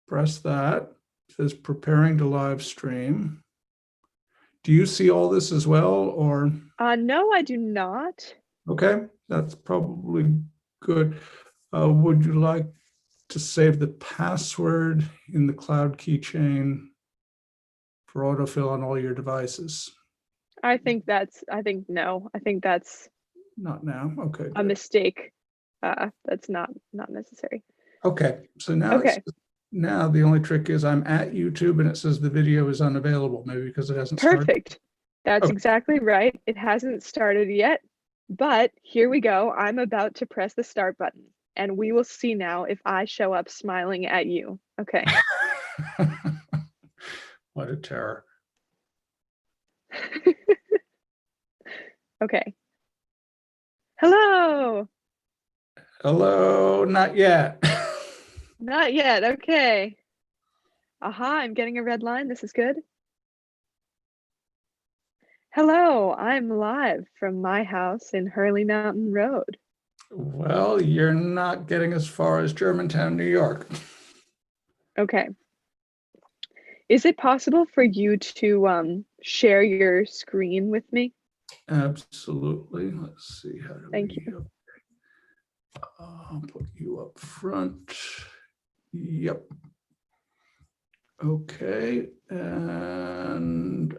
press that. It says preparing to live stream. Do you see all this as well, or? No, I do not. Okay, that's probably good. Would you like to save the password in the cloud keychain for autofill on all your devices? I think no. I think that's Not now. Okay, a good. mistake. That's not necessary. Okay, so now Okay. now the only trick is I'm at YouTube and it says the video is unavailable, maybe because it hasn't started. Perfect. That's exactly right. It hasn't started yet, but here we go. I'm about to press the start button and we will see now if I show up smiling at you. Okay. What a terror. Okay. Hello. Hello, not yet. Not yet. Okay. Aha, I'm getting a red line. This is good. Hello, I'm live from my house in Hurley Mountain Road. Well, you're not getting as far as Germantown, New York. Okay. Is it possible for you to share your screen with me? Absolutely. Let's see how do Thank we. you. I'll put you up front. Yep. Okay, and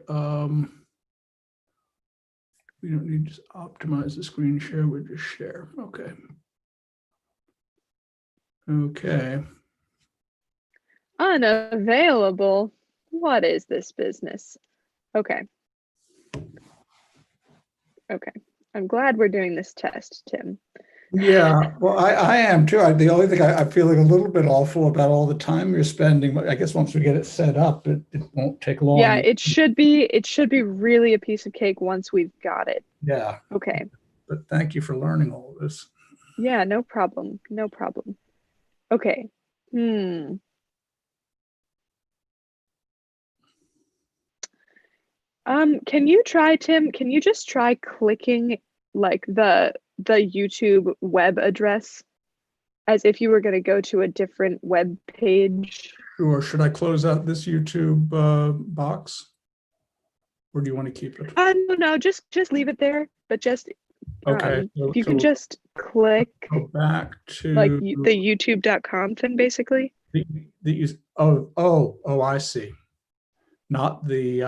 we don't need to optimize the screen share, we just share. Okay. Okay. Unavailable. What is this business? Okay. Okay. I'm glad we're doing this test, Tim. Yeah, well, I am too. The only thing I'm feeling a little bit awful about all the time you're spending, but I guess once we get it set up, it won't take long. Yeah, it should be really a piece of cake once we've got it. Yeah. Okay. But thank you for learning all of this. Yeah, no problem. No problem. Okay. Can you try, Tim? Can you just try clicking like the YouTube web address as if you were going to go to a different web page? Sure. Should I close out this YouTube box? Or do you want to keep it? No, just leave it there. But just Okay. if you can just click go back to like the youtube.com thing, basically. I see. Not the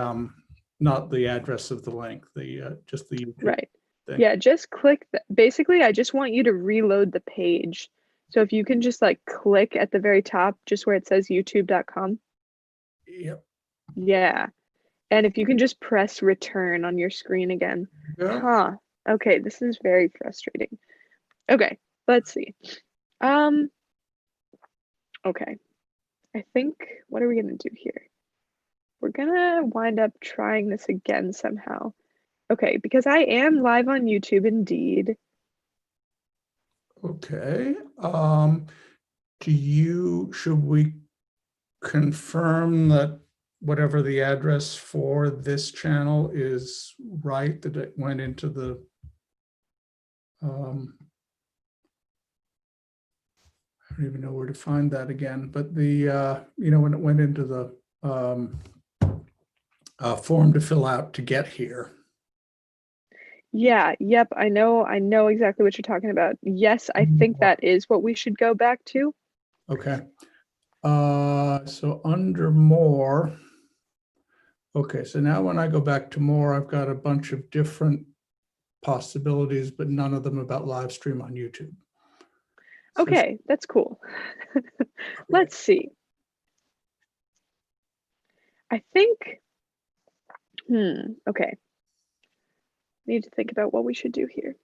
address of the link, just the YouTube Right. thing. Yeah, just click basically I just want you to reload the page. So if you can just like click at the very top just where it says youtube.com. Yep. Yeah. And if you can just press return on your screen again. Yeah. Huh. Okay, this is very frustrating. Okay, let's see. Okay. I think, what are we gonna do here? We're gonna wind up trying this again somehow. Okay, because I am live on YouTube indeed. Okay. Should we confirm that whatever the address for this channel is right, that it went into the I don't even know where to find that again, but the when it went into the form to fill out to get here. Yeah, yep, I know exactly what you're talking about. Yes, I think that is what we should go back to. Okay. So under more, okay, so now when I go back to more, I've got a bunch of different possibilities, but none of them about live stream on YouTube. Okay, that's cool. Let's see. I think, okay. Need to think about what we should do here.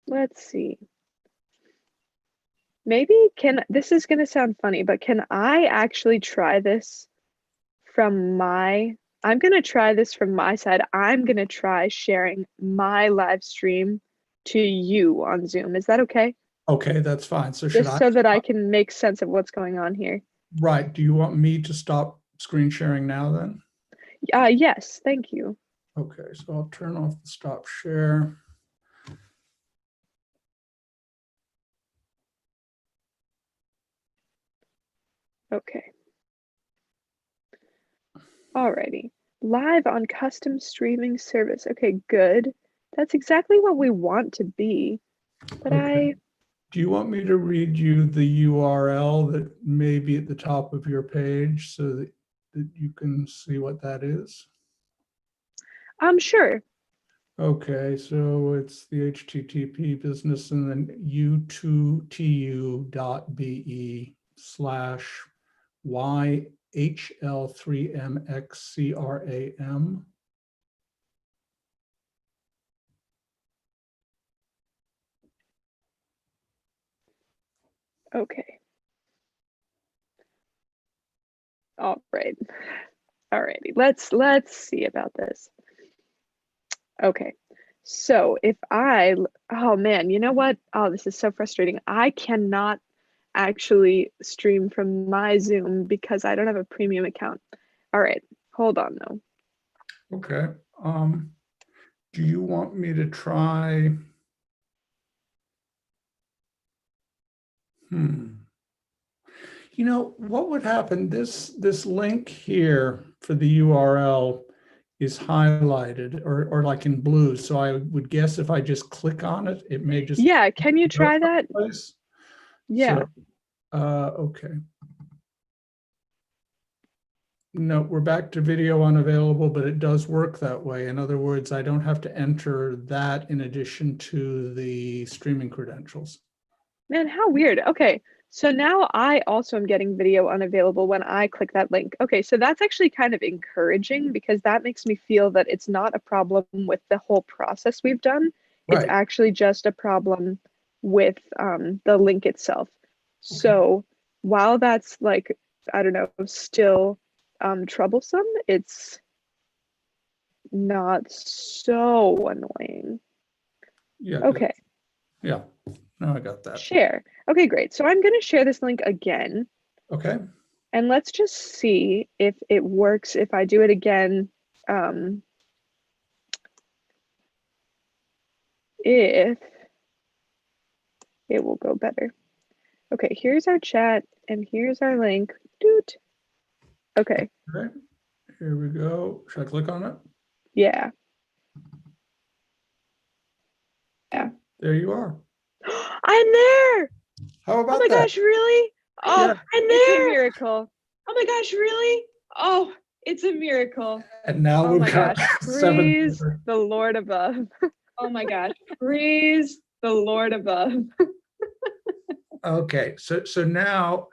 Let's see. Maybe this is gonna sound funny, but can I actually try this from I'm gonna try this from my side. I'm gonna try sharing my live stream to you on Zoom. Is that okay? Okay, that's fine. So Just so that I can make sense of what's going on here. Right. Do you want me to stop screen sharing now then? Yes, thank you. Okay, so I'll turn off the stop share. Okay. Alrighty. Live on custom streaming service. Okay, good. That's exactly what we want to be. But Okay. Do you want me to read you the URL that may be at the top of your page so that you can see what that is? I'm sure. Okay, so it's the HTTP business and then u2tu.be/YHL3MXCRAM. Okay. All right. Alrighty. Let's see about this. Okay. So if oh man, you know what? Oh, this is so frustrating. I cannot actually stream from my Zoom because I don't have a premium account. All right. Hold on though. Okay. Do you want me to try? You know, what would happen? This link here for the URL is highlighted or like in blue. So I would guess if I just click on it, it may just Yeah, can you try that? place. Yeah. So, okay. No, we're back to video unavailable, but it does work that way. In other words, I don't have to enter that in addition to the streaming credentials. Man, how weird. Okay. So now I also am getting video unavailable when I click that link. Okay, so that's actually kind of encouraging because that makes me feel that it's not a problem with the whole process we've done. It's Right. actually just a problem with the link itself. So while that's like, I don't know, still troublesome, it's not so annoying. Yeah. Okay, Yeah. No, I got that. share. Okay, great. So I'm going to share this link again. Okay. And let's just see if it works. If I do it again, if it will go better. Okay, here's our chat and here's our link. Doot. Okay. Okay. Here we go. Should I click on it? Yeah. Yeah. There you are. I'm there. How about Oh my that? gosh, really? Oh, Yeah. I'm there. It's a miracle. Oh my gosh, really? Oh, it's a miracle. And now Oh we've my got gosh, 7. praise the Lord above. Oh my gosh, praise the Lord above. Okay, so now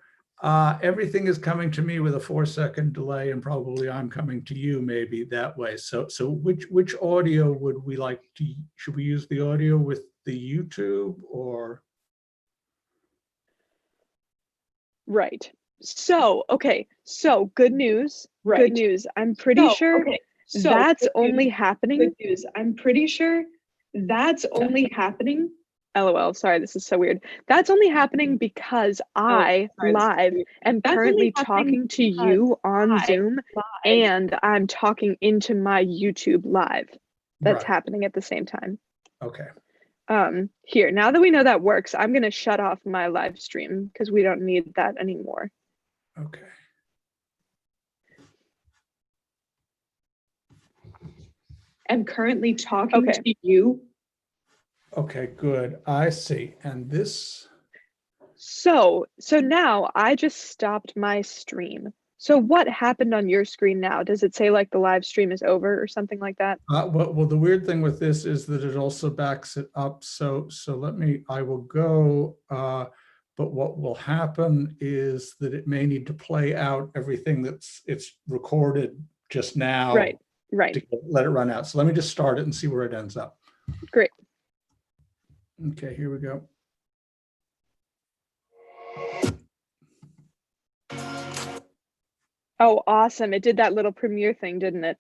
everything is coming to me with a 4-second delay, and probably I'm coming to you maybe that way. So which audio would we like to? Should we use the audio with the YouTube or? Right. So, okay. So, good news. Right. Good news. I'm pretty sure that's only happening. Good news. I'm pretty sure that's only happening. LOL. Sorry, this is so weird. That's only happening because I live am currently talking to you on Zoom and I'm talking into my YouTube live. That's Right. happening at the same time. Okay. Here, now that we know that works, I'm going to shut off my live stream because we don't need that anymore. Okay. I'm currently talking to you. Okay, good. I see. And this. So now I just stopped my stream. So what happened on your screen now? Does it say like the live stream is over or something like that? Well, the weird thing with this is that it also backs it up. So I will go, but what will happen is that it may need to play out everything it's recorded just now. Right. To let it run out. So let me just start it and see where it ends up. Great. Okay, here we go. Oh, awesome. It did that little premiere thing, didn't it?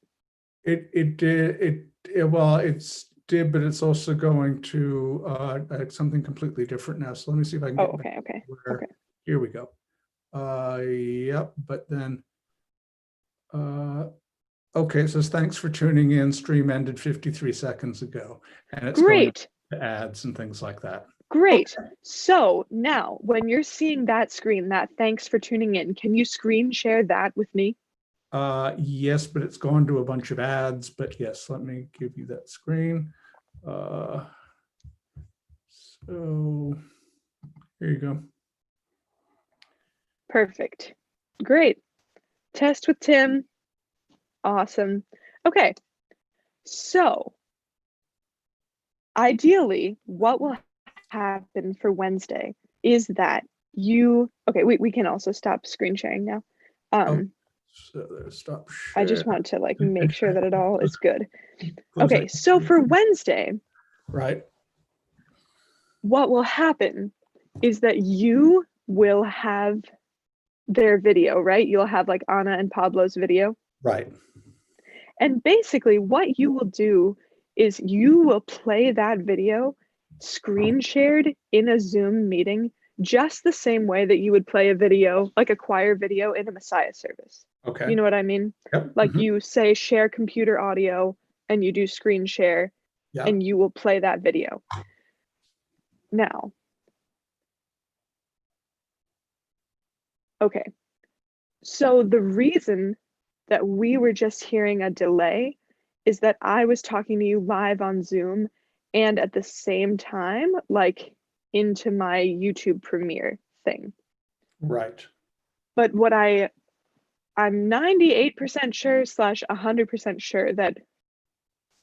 It did. Well, it's did, but it's also going to something completely different now. So let me see if I can get okay. okay. Here we go. Yep, but then okay, it says thanks for tuning in. Stream ended 53 seconds ago. And it's great. Going to ads and things like that. Great. So now when you're seeing that screen, that thanks for tuning in, can you screen share that with me? Yes, but it's going to a bunch of ads, but yes, let me give you that screen. So here you go. Perfect. Great. Test with Tim. Awesome. Okay. So ideally, what will happen for Wednesday is that we can also stop screen sharing now. Oh, so stop I share. just want to like make sure that it all is good. Close Okay, that. so for Wednesday, Right. what will happen is that you will have their video, right? You'll have like Anna and Pablo's video. Right. And basically, what you will do is you will play that video screen shared in a Zoom meeting, just the same way that you would play a video, like a choir video in a Messiah service. Okay. You know what I mean? Yep. Like you say share computer audio and you do screen share Yeah. and you will play that video. Now, okay. So the reason that we were just hearing a delay is that I was talking to you live on Zoom and at the same time, like into my YouTube Premiere thing. Right. But what I'm 98% sure / 100% sure that,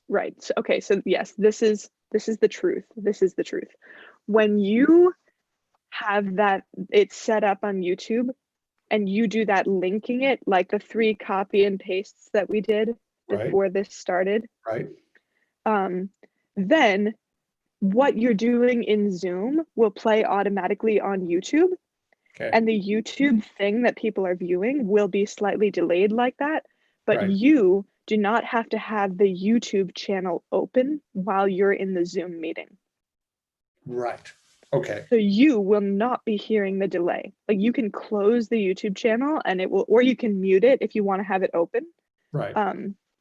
right. So, okay. So yes, this is the truth. This is the truth. When you have that, it's set up on YouTube, and you do that linking it, like the 3 copy and pastes that we did before this started, Right. then what you're doing in Zoom will play automatically on YouTube. Okay. And the YouTube thing that people are viewing will be slightly delayed like that. But Right. you do not have to have the YouTube channel open while you're in the Zoom meeting. Right. Okay. So you will not be hearing the delay. Like you can close the YouTube channel and it will, or you can mute it if you want to have it open. Right.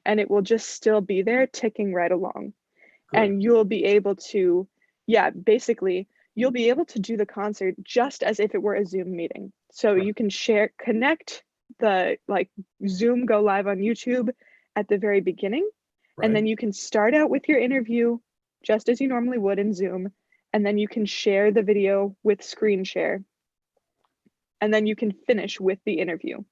And it will just still be there ticking right along. Good. And you'll be able to, basically you'll be able to do the concert just as if it were a Zoom meeting. So Right. you can connect the like Zoom go live on YouTube at the very beginning. Right. And then you can start out with your interview just as you normally would in Zoom. And then you can share the video with screen share. And then you can finish with the interview.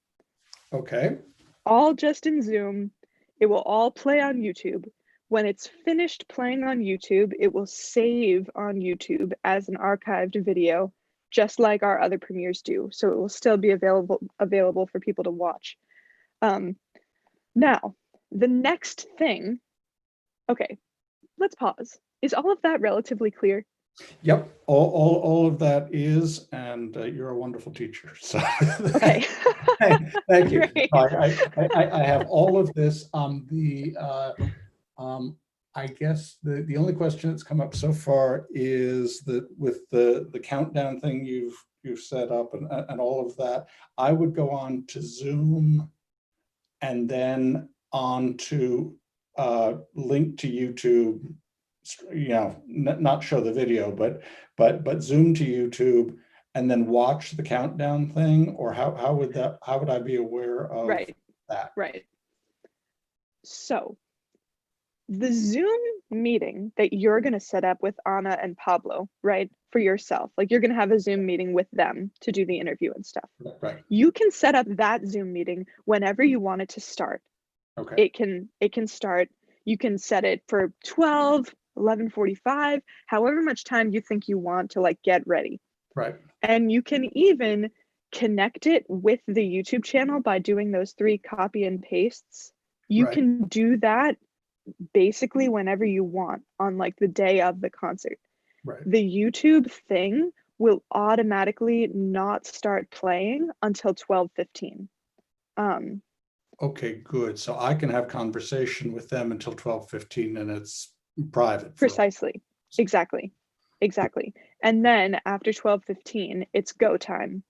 Okay. All just in Zoom. It will all play on YouTube. When it's finished playing on YouTube, it will save on YouTube as an archived video, just like our other premieres do. So it will still be available for people to watch. Now, the next thing, okay, let's pause. Is all of that relatively clear? Yep. All of that is, and you're a wonderful teacher. So Okay. thank you. Great. I have all of this. I guess the only question that's come up so far is that with the countdown thing you've set up and all of that, I would go on to Zoom and then on to link to YouTube, you know, not show the video, but Zoom to YouTube and then watch the countdown thing, or how would I be aware of that? Right. So the Zoom meeting that you're going to set up with Anna and Pablo, right, for yourself, like you're going to have a Zoom meeting with them to do the interview and stuff. Right. You can set up that Zoom meeting whenever you want it to start. Okay. It can start, you can set it for 12, 11:45, however much time you think you want to like get ready. Right. And you can even connect it with the YouTube channel by doing those 3 copy and pastes. You can do that basically whenever you want on like the day of the concert. Right. The YouTube thing will automatically not start playing until 12:15. Okay, good. So I can have conversation with them until 12:15 and it's private. Precisely. Exactly. And then after 12:15, it's go time.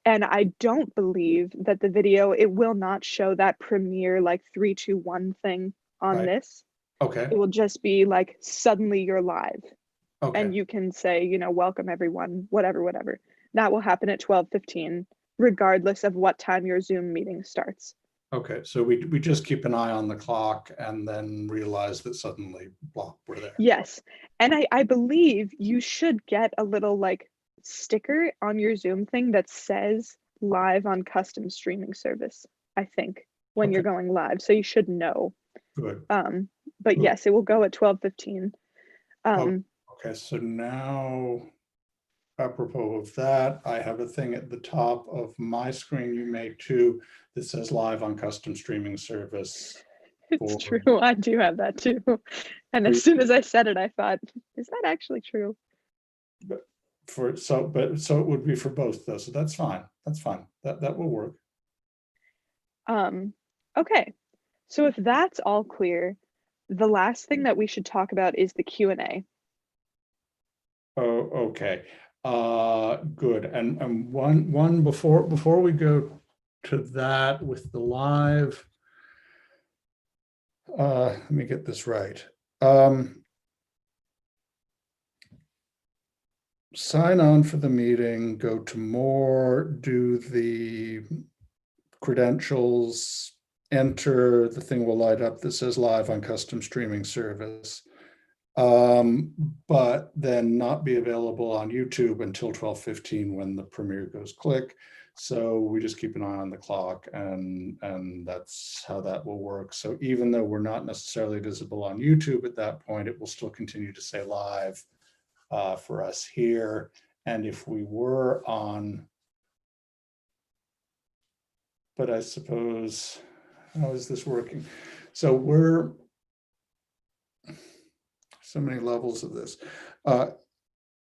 And I don't believe that the video, it will not show that premiere like 3, 2, 1 thing on this. Okay. It will just be like suddenly you're live. Okay. and you can say, you know, welcome everyone, whatever, whatever. That will happen at 12:15, regardless of what time your Zoom meeting starts. Okay, so we just keep an eye on the clock and then realize that suddenly, blah, we're there. Yes. And I believe you should get a little like sticker on your Zoom thing that says live on custom streaming service, I think, when you're Okay, going live. So you should know. good. But Good. yes, it will go at 12:15. Oh, okay, so now, apropos of that, I have a thing at the top of my screen, you may too, that says live on custom streaming service. It's For, true. I do have that too. And as soon as I said it, I thought, is that actually true? so it would be for both though, so that's fine. That's fine. That will work. Okay. So if that's all clear, the last thing that we should talk about is the Q&A. Oh, okay. Good. And one before we go to that with the live, let me get this right. Sign on for the meeting, go to more, do the credentials, enter, the thing will light up that says live on custom streaming service. But then not be available on YouTube until 12:15 when the premiere goes click. So we just keep an eye on the clock, and that's how that will work. So even though we're not necessarily visible on YouTube at that point, it will still continue to say live for us here. And if we were on, but I suppose, how is this working? So we're, so many levels of this.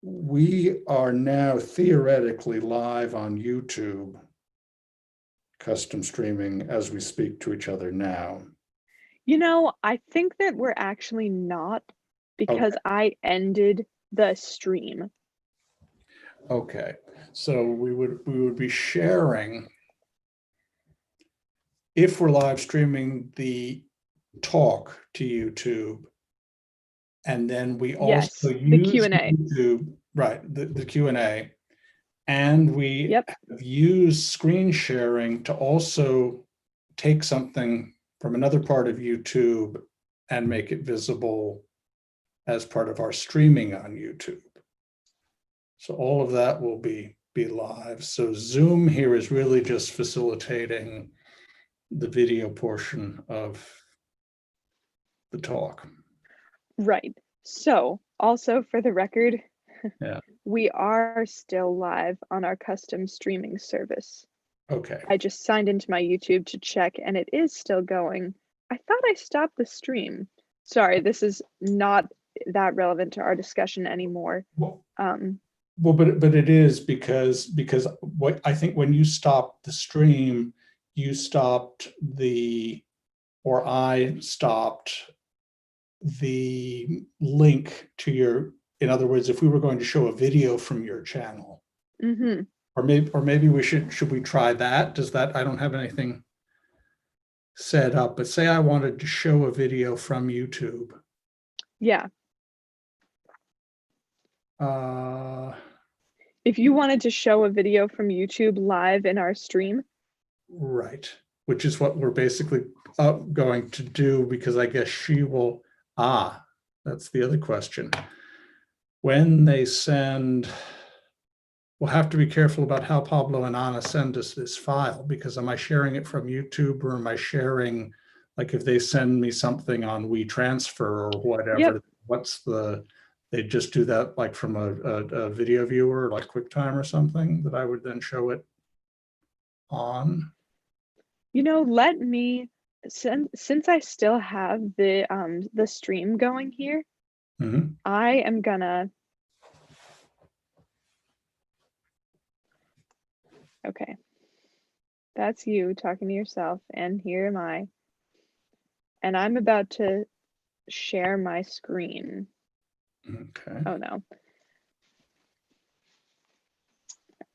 We are now theoretically live on YouTube, custom streaming as we speak to each other now. You know, I think that we're actually not because Okay. I ended the stream. Okay. So we would be sharing, if we're live streaming the talk to YouTube, and then we also Yes, the use Q&A. YouTube, right, the Q&A, and we Yep. have used screen sharing to also take something from another part of YouTube and make it visible as part of our streaming on YouTube. So all of that will be live. So Zoom here is really just facilitating the video portion of the talk. Right. So, also for the record, Yeah. we are still live on our custom streaming service. Okay. I just signed into my YouTube to check and it is still going. I thought I stopped the stream. Sorry, this is not that relevant to our discussion anymore. Well, but it is because what I think when you stopped the stream, you stopped the, or I stopped the link to your, in other words, if we were going to show a video from your channel, Mm-hmm. or maybe we should we try that? Does that, I don't have anything set up, but say I wanted to show a video from YouTube. Yeah. If you wanted to show a video from YouTube live in our stream. Right, which is what we're basically going to do, because I guess she will, that's the other question. When they send, we'll have to be careful about how Pablo and Anna send us this file, because am I sharing it from YouTube, or am I sharing, like if they send me something on WeTransfer or whatever, Yep. what's the, they just do that like from a video viewer, like QuickTime or something, that I would then show it on? You know, let me since I still have the stream going here, Mm-hmm. I am gonna okay. That's you talking to yourself, and here am I. And I'm about to share my screen. Okay. Oh no.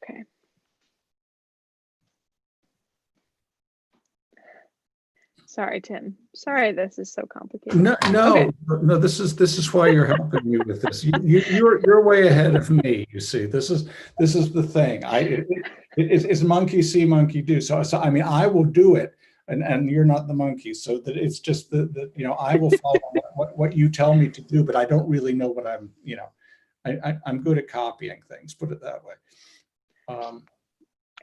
Okay. Sorry, Tim. Sorry, this is so complicated. No, Okay. no. This is why you're helping me with this. You're way ahead of me. You see, this is the thing. It's monkey see, monkey do. So I mean, I will do it, and you're not the monkey. So that it's just that I will follow what you tell me to do, but I don't really know what I'm. I'm good at copying things. Put it that way.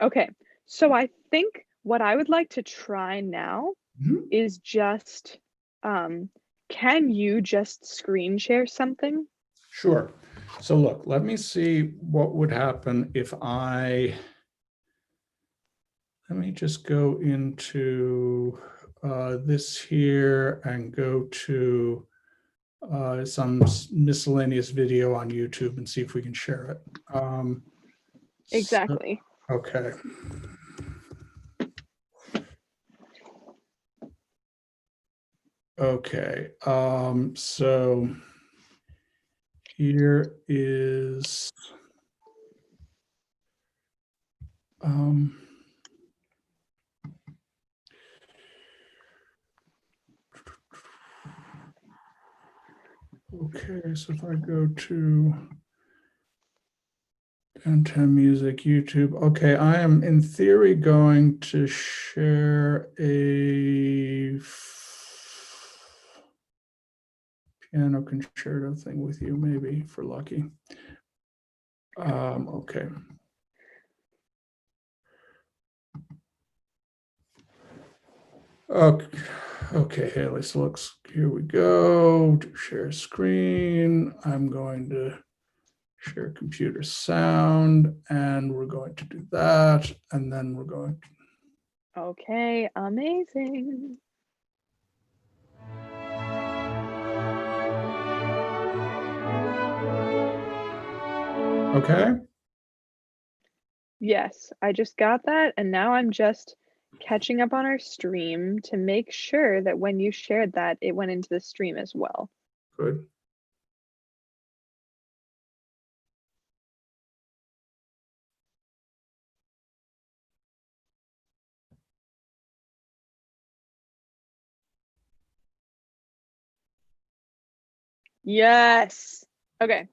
Okay. So I think what I would like to try now Mhm. is just, can you just screen share something? Sure. So look, let me see what would happen if let me just go into this here and go to some miscellaneous video on YouTube and see if we can share it. Exactly. Okay. Okay. So here is okay, so if I go to downtown music, YouTube. Okay, I am in theory going to share a piano concerto thing with you, maybe for lucky. Okay. Okay, Haley, so here we go. To share screen. I'm going to share computer sound, and we're going to do that, and then we're going to. Okay, amazing. Okay. Yes, I just got that, and now I'm just catching up on our stream to make sure that when you shared that, it went into the stream as well. Good. Yes. Okay.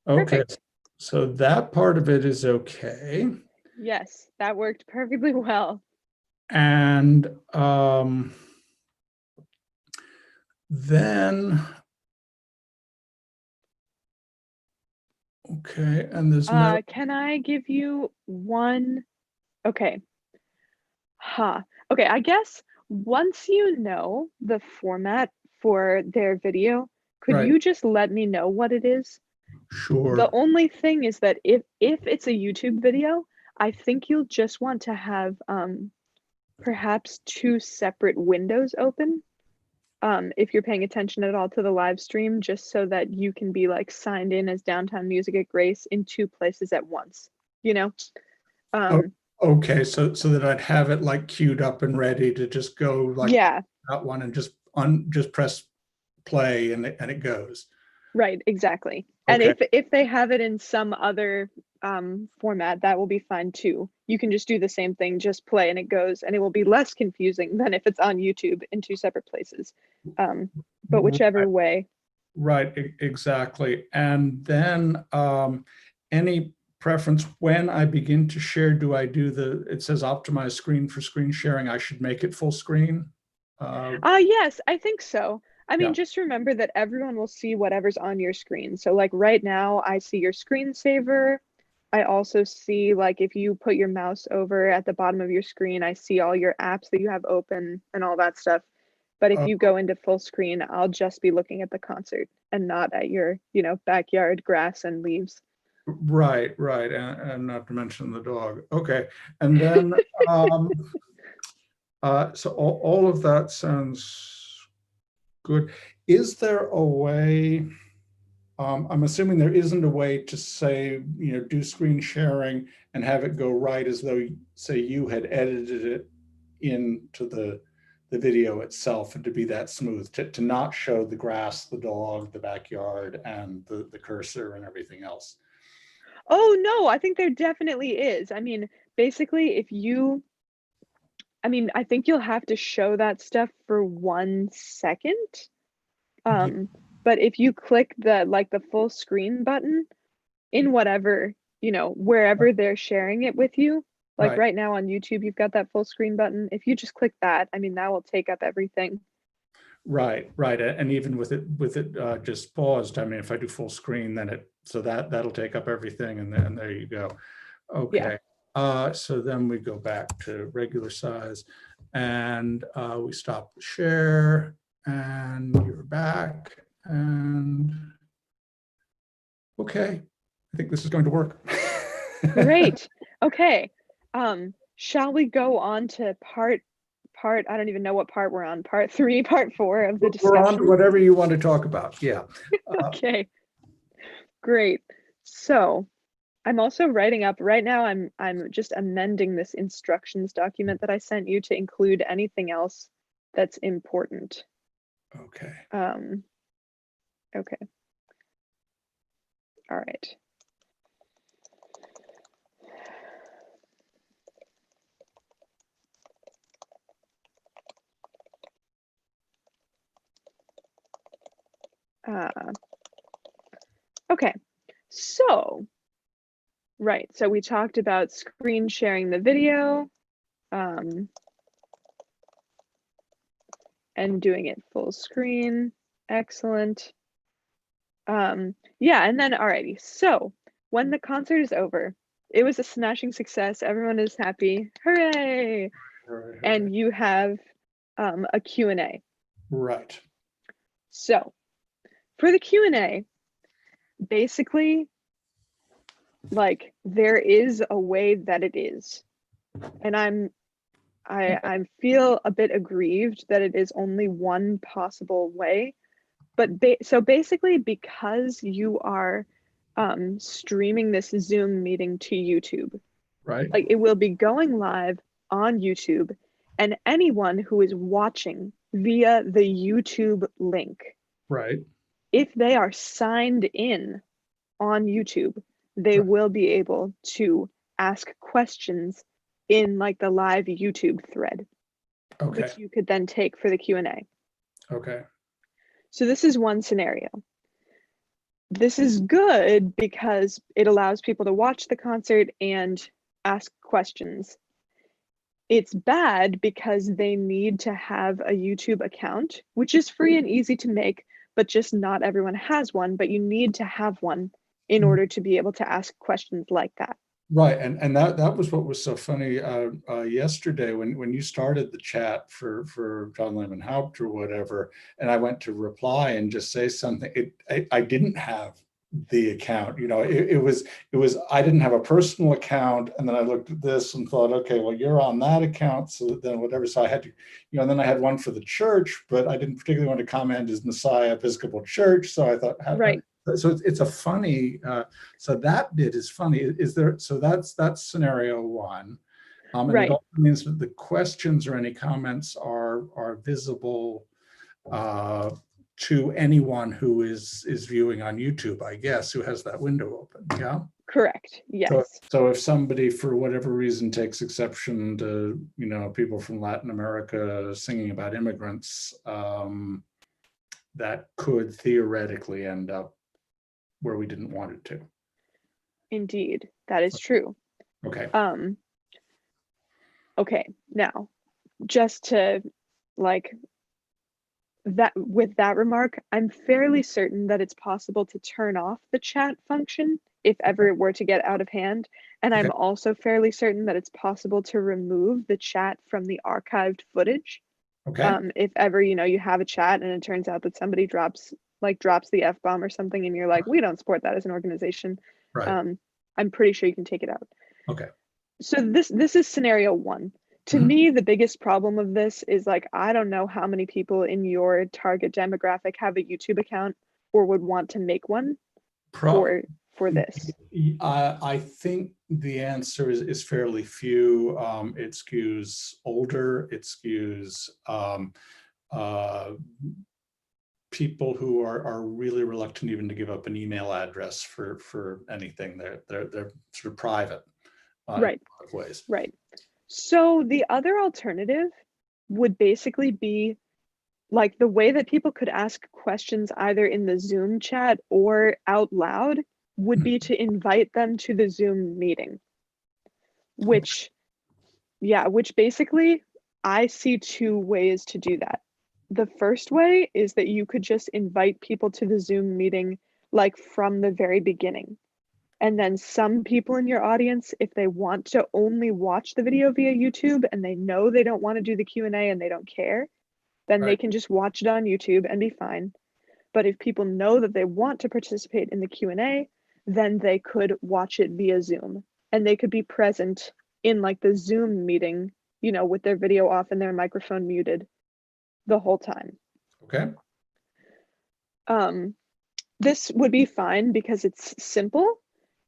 Okay. Perfect. So that part of it is okay. Yes, that worked perfectly well. And then, okay, and there's no. Can I give you one? Okay. Huh. Okay, I guess once you know the format for their video, could Right. you just let me know what it is? The Sure. only thing is that if it's a YouTube video, I think you'll just want to have perhaps two separate windows open. If you're paying attention at all to the live stream, just so that you can be like signed in as Downtown Music at Grace in two places at once, you know? Oh, Um, okay. So that I'd have it like queued up and ready to just go like yeah, that one and just press play and it goes. right, exactly. And Okay. if they have it in some other format, that will be fine too. You can just do the same thing, just play and it goes, and it will be less confusing than if it's on YouTube in two separate places. But whichever way. Right, exactly. And then any preference when I begin to share, do I do it says optimize screen for screen sharing. I should make it full screen. Yes, I think so. I Yeah. mean, just remember that everyone will see whatever's on your screen. So like right now, I see your screensaver. I also see like if you put your mouse over at the bottom of your screen, I see all your apps that you have open and all that stuff. But if Uh, you go into full screen, I'll just be looking at the concert and not at your, backyard grass and leaves. right, right. And not to mention the dog. Okay. And then um, so all of that sounds good. Is there a way? I'm assuming there isn't a way to say, do screen sharing and have it go right as though, say, you had edited it into the video itself and to be that smooth, to not show the grass, the dog, the backyard, and the cursor and everything else. Oh no, I think there definitely is. I mean, basically, if you I mean, I think you'll have to show that stuff for 1 second. Yeah, But if you click the full screen button in whatever, wherever they're sharing it with you, like right, right now on YouTube, you've got that full screen button. If you just click that, I mean, that will take up everything. right. And even with it just paused, I mean, if I do full screen, then that'll take up everything, and then there you go. Yeah. Okay. So then we go back to regular size, and we stop the share, and you're back, and okay, I think this is going to work. Great. Okay. Shall we go on to I don't even know what part we're on, part 3, part 4 of the We're on to discussion? whatever you want to talk about. Yeah. Okay, great. So I'm also writing up right now, I'm just amending this instructions document that I sent you to include anything else that's important. Okay. Okay. All right. Uh, okay. So, right. So we talked about screen sharing the video, and doing it full screen. Excellent. Yeah, and then alrighty. So when the concert is over, it was a smashing success. Everyone is happy. Hooray! Right. And you have a Q&A. Right. So for the Q&A, basically, like there is a way that it is. And I feel a bit aggrieved that it is only one possible way. But so basically, because you are streaming this Zoom meeting to YouTube, Right. like it will be going live on YouTube, and anyone who is watching via the YouTube link, Right. if they are signed in on YouTube, they Right. will be able to ask questions in like the live YouTube thread, Okay. which you could then take for the Q&A. Okay. So this is one scenario. This is good because it allows people to watch the concert and ask questions. It's bad because they need to have a YouTube account, which is free and easy to make, but just not everyone has one. But you need to have one in Mm. order to be able to ask questions like that. Right. And that was what was so funny yesterday when you started the chat for John Layman Haupt or whatever, and I went to reply and just say something. I didn't have the account. It was I didn't have a personal account, and then I looked at this and thought, okay, well, you're on that account, so then whatever. So I had to, and then I had one for the church, but I didn't particularly want to comment as Messiah Episcopal Church. So I thought, Right. so it's a funny. So that bit is funny. Is there? So that's scenario one, and it Right. also means that the questions or any comments are visible to anyone who is viewing on YouTube, I guess, who has that window open. Yeah. Correct. Yes. So if somebody for whatever reason takes exception to people from Latin America singing about immigrants, that could theoretically end up where we didn't want it to. Indeed. That is true. Okay. Okay. Now, just to like that with that remark, I'm fairly certain that it's possible to turn off the chat function if ever it were to get out of hand. And Okay. I'm also fairly certain that it's possible to remove the chat from the archived footage. Okay. If ever, you have a chat and it turns out that somebody drops the F-bomb or something and you're like, we don't support that as an organization. Right. I'm pretty sure you can take it out. Okay. So this is scenario one. To Mhm. me, the biggest problem of this is like, I don't know how many people in your target demographic have a YouTube account or would want to make one Pro- for this. I think the answer is fairly few. It skews older. It skews people who are really reluctant even to give up an email address for anything. They're sort of private in a Right. lot of ways. Right. So the other alternative would basically be like the way that people could ask questions either in the Zoom chat or out loud would be to invite them to the Zoom meeting, which, yeah, which basically I see two ways to do that. The first way is that you could just invite people to the Zoom meeting like from the very beginning. And then some people in your audience, if they want to only watch the video via YouTube and they know they don't want to do the Q&A and they don't care, then they Right. can just watch it on YouTube and be fine. But if people know that they want to participate in the Q&A, then they could watch it via Zoom and they could be present in like the Zoom meeting, you know, with their video off and their microphone muted the whole time. Okay. This would be fine because it's simple.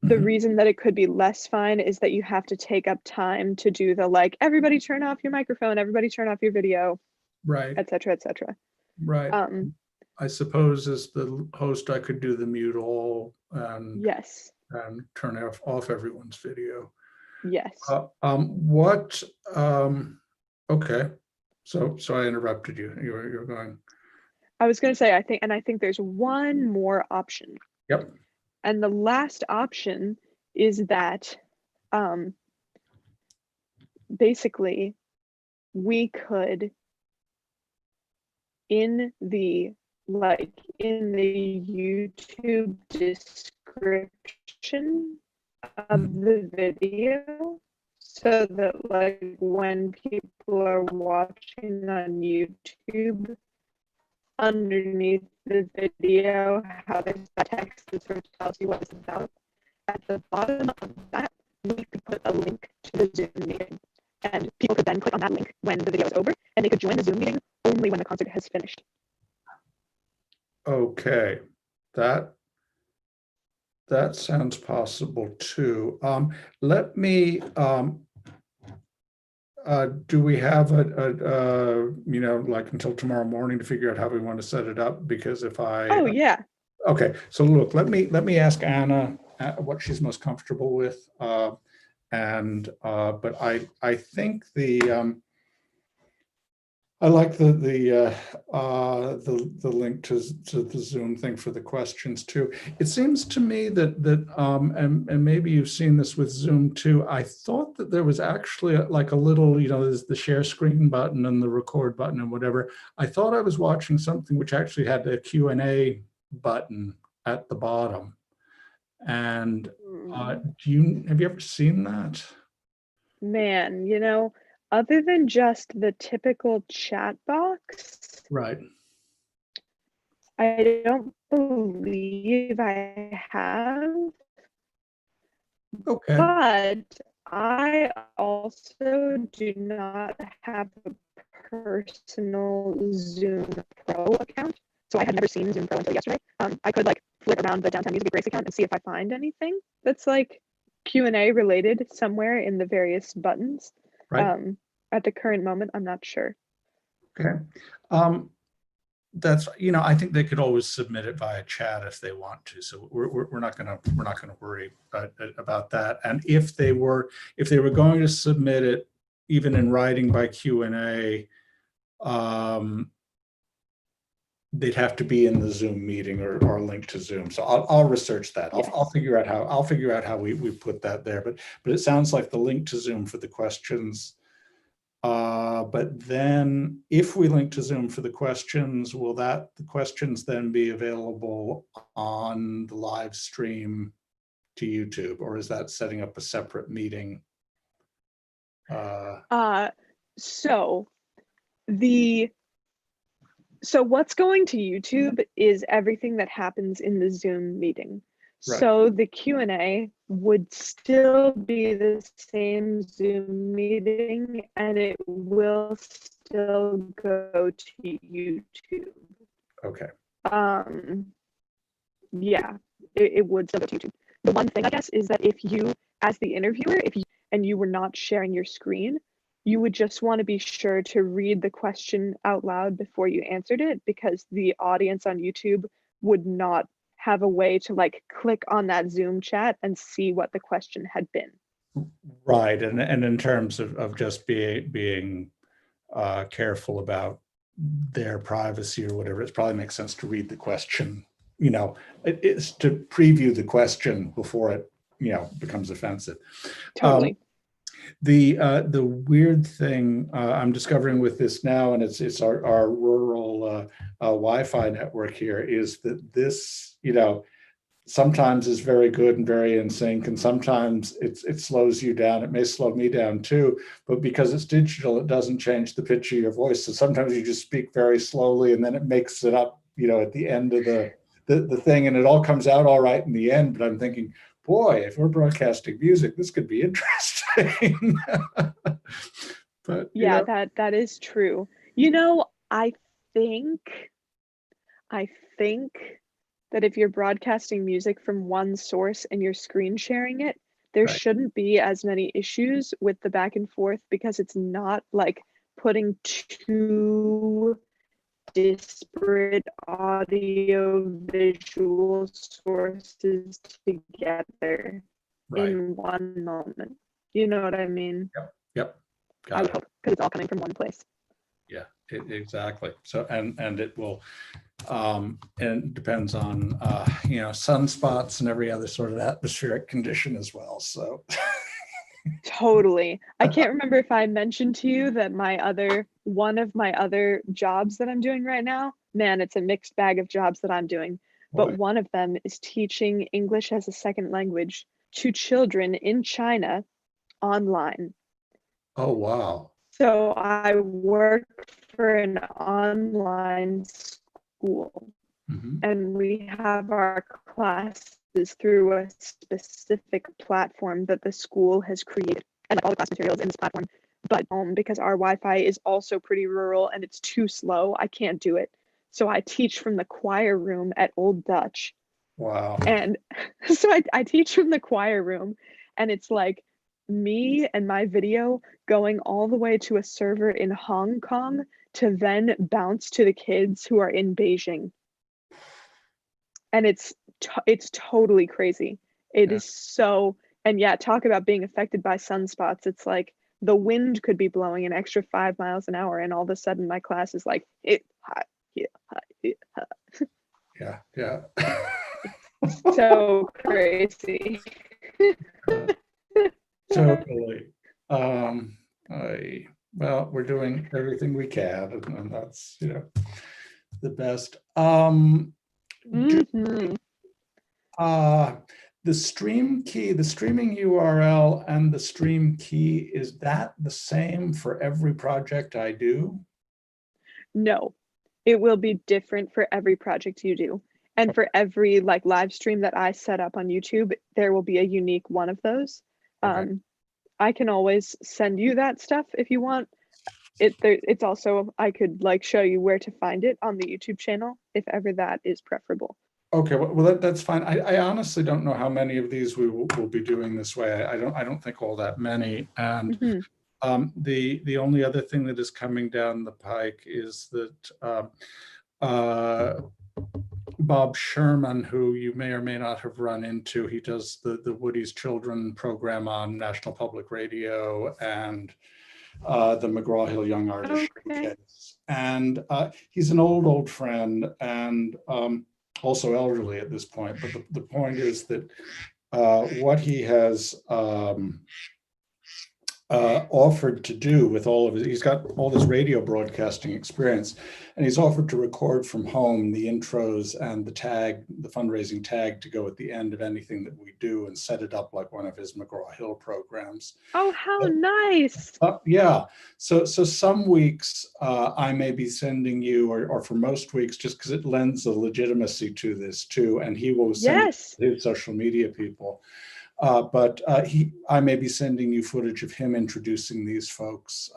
The Mhm. reason that it could be less fine is that you have to take up time to do the like, everybody turn off your microphone, everybody turn off your video, Right. etc., etc. Right. Um, I suppose as the host, I could do the mute all yes, and turn off everyone's video. yes. What, okay. So I interrupted you. You're going, I was going to say, I think there's one more option. yep. And the last option is that basically we could in the YouTube description of Mhm. the video so that like when people are watching on YouTube underneath the video how there's that text that sort of tells you what it's about. At the bottom of that, we could put a link to the Zoom meeting. And people could then click on that link when the video is over, and they could join the Zoom meeting only when the concert has finished. Okay. That sounds possible too. Let me, do we have you know, like until tomorrow morning to figure out how we want to set it up? Because if Oh yeah. okay, so look, let me ask Anna what she's most comfortable with. But I think I like the link to the Zoom thing for the questions too. It seems to me and maybe you've seen this with Zoom too. I thought that there was actually like a little, you know, there's the share screen button and the record button and whatever. I thought I was watching something which actually had a Q&A button at the bottom. And have you ever seen that? Man, you know, other than just the typical chat box, Right. I don't believe I have, Okay. but I also do not have a personal Zoom Pro account. So I had never seen Zoom Pro until yesterday. I could like flip around the Downtown Music at Grace account and see if I find anything that's like Q&A related somewhere in the various buttons. Right. At the current moment, I'm not sure. Okay. That's, you know, I think they could always submit it via chat if they want to. So we're not gonna worry about that. And if they were going to submit it even in writing by Q&A, they'd have to be in the Zoom meeting or linked to Zoom. So I'll research that. Yes. I'll figure out how we put that there. But it sounds like the link to Zoom for the questions. But then if we link to Zoom for the questions, will the questions then be available on the live stream to YouTube, or is that setting up a separate meeting? So what's going to YouTube is everything that happens in the Zoom meeting. Right. So the Q&A would still be the same Zoom meeting and it will still go to YouTube. Okay. Yeah, it would still go to YouTube. The one thing I guess is that if you, as the interviewer, and you were not sharing your screen, you would just want to be sure to read the question out loud before you answered it, because the audience on YouTube would not have a way to like click on that Zoom chat and see what the question had been. Right, and in terms of just being careful about their privacy or whatever, it probably makes sense to read the question. It is to preview the question before it becomes offensive. Totally. The weird thing I'm discovering with this now, and it's our rural Wi-Fi network here, is that this sometimes is very good and very in sync, and sometimes it slows you down. It may slow me down too, but because it's digital, it doesn't change the pitch of your voice. So sometimes you just speak very slowly, and then it makes it up, at the end of the thing, and it all comes out all right in the end. But I'm thinking, boy, if we're broadcasting music, this could be interesting. But yeah, that is true. I think I think that if you're broadcasting music from one source and you're screen sharing it, there right. shouldn't be as many issues with the back and forth, because it's not like putting two disparate audio visual sources together Right. in one moment. You know what I mean? Yep. I Got would it. hope, because it's all coming from one place. Yeah, exactly. So, and it will, and it depends on, sunspots and every other sort of atmospheric condition as well. So, Totally. I can't remember if I mentioned to you that one of my other jobs that I'm doing right now, man, it's a mixed bag of jobs that I'm doing, but boy. one of them is teaching English as a second language to children in China online. Oh, wow. So I work for an online school, Mhm. and we have our classes through a specific platform that the school has created, and like all the class materials in this platform. But because our Wi-Fi is also pretty rural and it's too slow, I can't do it. So I teach from the choir room at Old Dutch. Wow. And so I teach from the choir room, and it's like me and my video going all the way to a server in Hong Kong to then bounce to the kids who are in Beijing. And it's totally crazy. It Yeah. is so, and yeah, talk about being affected by sunspots. It's like the wind could be blowing an extra 5 miles an hour, and all of a sudden my class is like it hot, yeah, hot, yeah, hot. Yeah. So crazy. Totally. Um, well, we're doing everything we can, and that's, the best. Mhm. Uh, the stream key, the streaming URL and the stream key, is that the same for every project I do? No, it will be different for every project you do. And for every like live stream that I set up on YouTube, there will be a unique one of those. Okay. I can always send you that stuff if you want. It's also, I could like show you where to find it on the YouTube channel if ever that is preferable. Okay, well that's fine. I honestly don't know how many of these we will be doing this way. I don't think all that many. And Mhm. the only other thing that is coming down the pike is that Bob Sherman, who you may or may not have run into, he does the Woody's Children program on National Public Radio and the McGraw-Hill Young Artist Okay. Showcase. And he's an old friend, and also elderly at this point. But the point is that what he has offered to do with all of it, he's got all this radio broadcasting experience, and he's offered to record from home the intros and the fundraising tag to go at the end of anything that we do, and set it up like one of his McGraw-Hill programs. Oh, how nice. Yeah. So some weeks I may be sending you, or for most weeks, just because it lends a legitimacy to this too, and he will send it Yes. to his social media people. But I may be sending you footage of him introducing these folks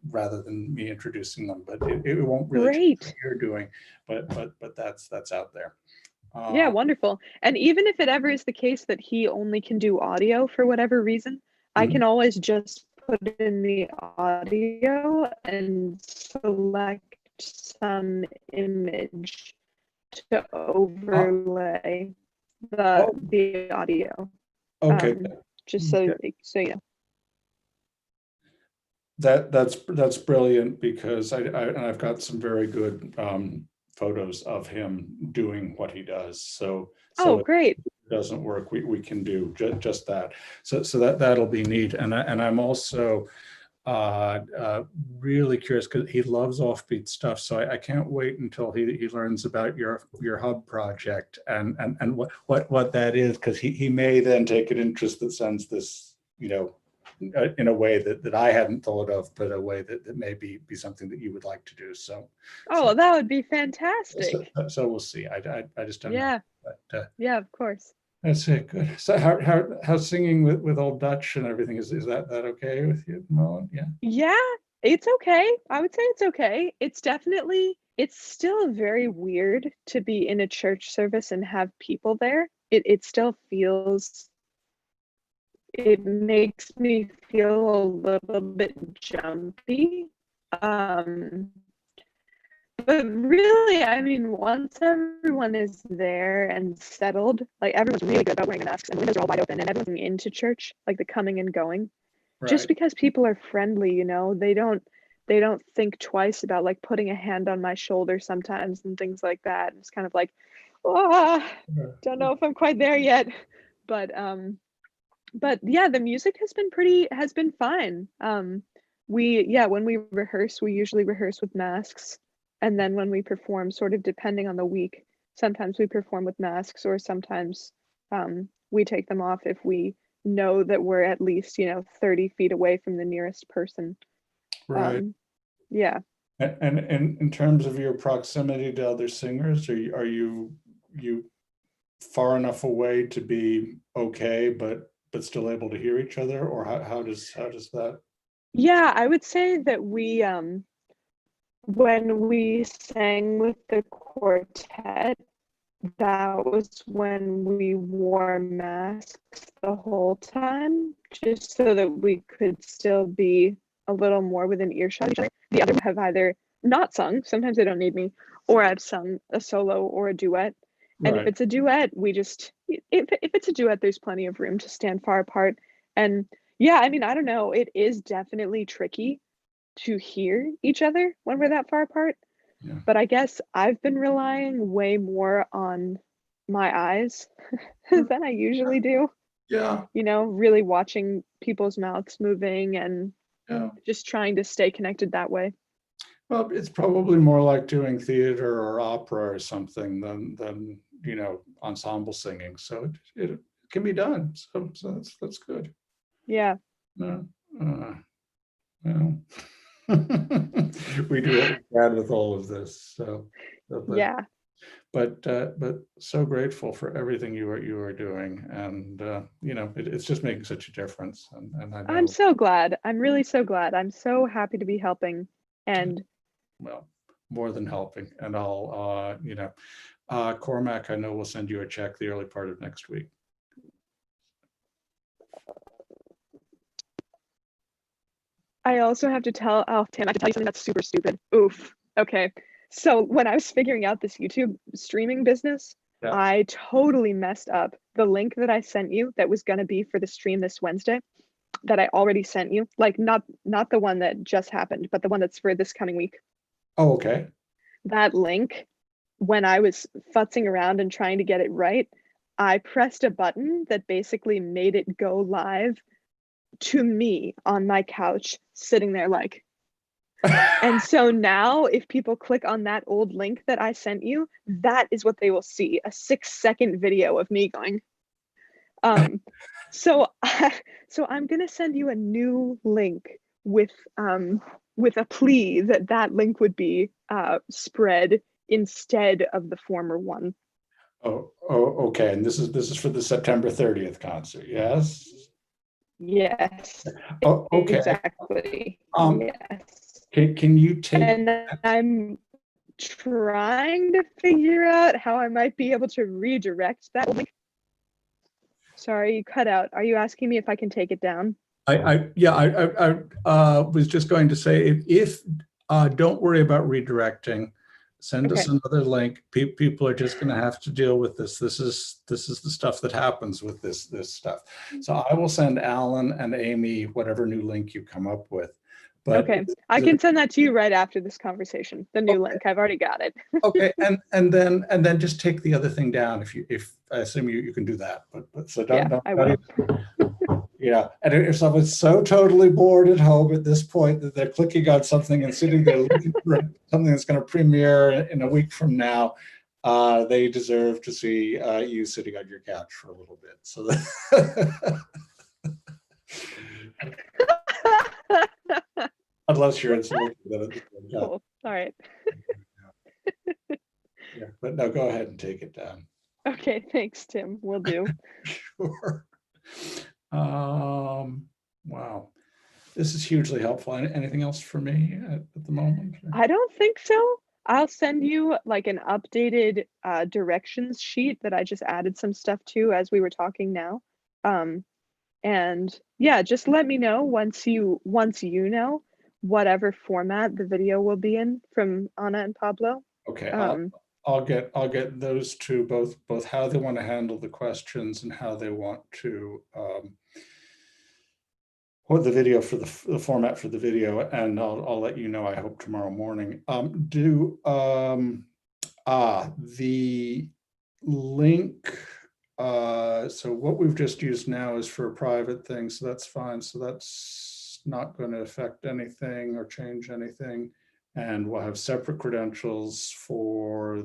rather than me introducing them. But it won't really change what Great. you're doing. But that's out there. Yeah, wonderful. And even if it ever is the case that he only can do audio for whatever reason, I Mhm. can always just put in the audio and select some image to Uh, overlay oh, the audio. okay. Just so Yeah. so you know. That's brilliant, because and I've got some very good photos of him doing what he does. So Oh, if great. it doesn't work, we can do just that. So that'll be neat. And I'm also really curious, because he loves offbeat stuff. So I can't wait until he learns about your hub project and what that is, because he may then take an interest that sends this, in a way that I hadn't thought of, but a way that may be something that you would like to do. So Oh, that would be fantastic. so we'll see. I just don't know. Yeah. But Yeah, of course. that's it. Good. So how's singing with Old Dutch and everything? Is that okay with you at the moment? Yeah. Yeah, it's okay. I would say it's okay. It's still very weird to be in a church service and have people there. It still feels, it makes me feel a little bit jumpy. Um, but really, I mean, once everyone is there and settled, like everyone's really good about wearing the masks and windows are all wide open and everyone's into church, like the coming and going. Just Right. because people are friendly, they don't think twice about like putting a hand on my shoulder sometimes and things like that. It's kind of like, oh, don't know if I'm quite there yet. But yeah, the music has been fine. When we rehearse, we usually rehearse with masks. And then when we perform, sort of depending on the week, sometimes we perform with masks, or sometimes we take them off if we know that we're at least 30 feet away from the nearest person. Right. Yeah. And in terms of your proximity to other singers, are you far enough away to be okay, but still able to hear each other, or how does that? Yeah, I would say that we when we sang with the quartet, that was when we wore masks the whole time, just so that we could still be a little more within earshot of each other. The other have either not sung, sometimes they don't need me, or I've sung a solo or a duet. And if Right. it's a duet, if it's a duet, there's plenty of room to stand far apart. And yeah, I mean, I don't know, it is definitely tricky to hear each other when we're that far apart. Yeah. But I guess I've been relying way more on my eyes than I usually do. Yeah. Really watching people's mouths moving and Yeah. just trying to stay connected that way. Well, it's probably more like doing theater or opera or something than ensemble singing. So it can be done. So that's good. Yeah. Well, we do what we can with all of this. So, Yeah. but so grateful for everything you are doing, and it's just making such a difference. And I I'm know, so glad. I'm really so glad. I'm so happy to be helping. And well, more than helping. And I'll Cormac, I know we'll send you a check the early part of next week. I also have to tell, oh, Tim, I have to tell you something that's super stupid. Oof. Okay. So when I was figuring out this YouTube streaming business, Yeah. I totally messed up the link that I sent you that was going to be for the stream this Wednesday that I already sent you. Like not the one that just happened, but the one that's for this coming week. Oh, okay. That link, when I was futzing around and trying to get it right, I pressed a button that basically made it go live to me on my couch sitting there like. And so now if people click on that old link that I sent you, that is what they will see, a 6-second video of me going. So I'm gonna send you a new link with a plea that link would be spread instead of the former one. Oh, okay. And this is for the September 30th concert. Yes. Yes, Oh, okay. exactly. Um, Yes. can you take? And I'm trying to figure out how I might be able to redirect that link. Sorry, you cut out. Are you asking me if I can take it down? I was just going to say, if don't worry about redirecting. Send us Okay. another link. People are just going to have to deal with this. This is the stuff that happens with this stuff. So I will send Alan and Amy whatever new link you come up with. But Okay, I can send that to you right after this conversation. The new link, I've already got it. okay, and then just take the other thing down if I assume you can do that. But so Yeah, don't I will. yeah. And if someone's so totally bored at home at this point that they're clicking on something and sitting there looking for something that's going to premiere in a week from now, they deserve to see you sitting on your couch for a little bit. So that unless you're insulted, then it's Cool. All right. yeah. But no, go ahead and take it down. Okay, thanks, Tim. Will do. Sure. Wow. This is hugely helpful. Anything else for me at the moment? I don't think so. I'll send you like an updated directions sheet that I just added some stuff to as we were talking now. And yeah, just let me know once you know whatever format the video will be in from Anna and Pablo. Okay, I'll get those two, both how they want to handle the questions and how they want to what the video for the format for the video, and I'll let you know, I hope tomorrow morning. The link, so what we've just used now is for a private thing, so that's fine. So that's not going to affect anything or change anything. And we'll have separate credentials for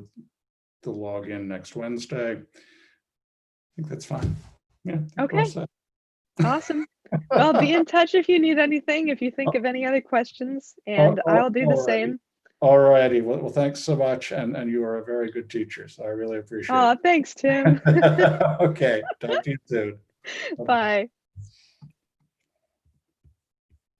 the login next Wednesday. I think that's fine. Yeah. Okay. Awesome. Well, be in touch if you need anything, if you think of any other questions, and I'll do the same. All righty. Well, thanks so much. And you are a very good teacher, so I really appreciate it. Oh, thanks, Tim. Okay. Talk to you soon. Bye.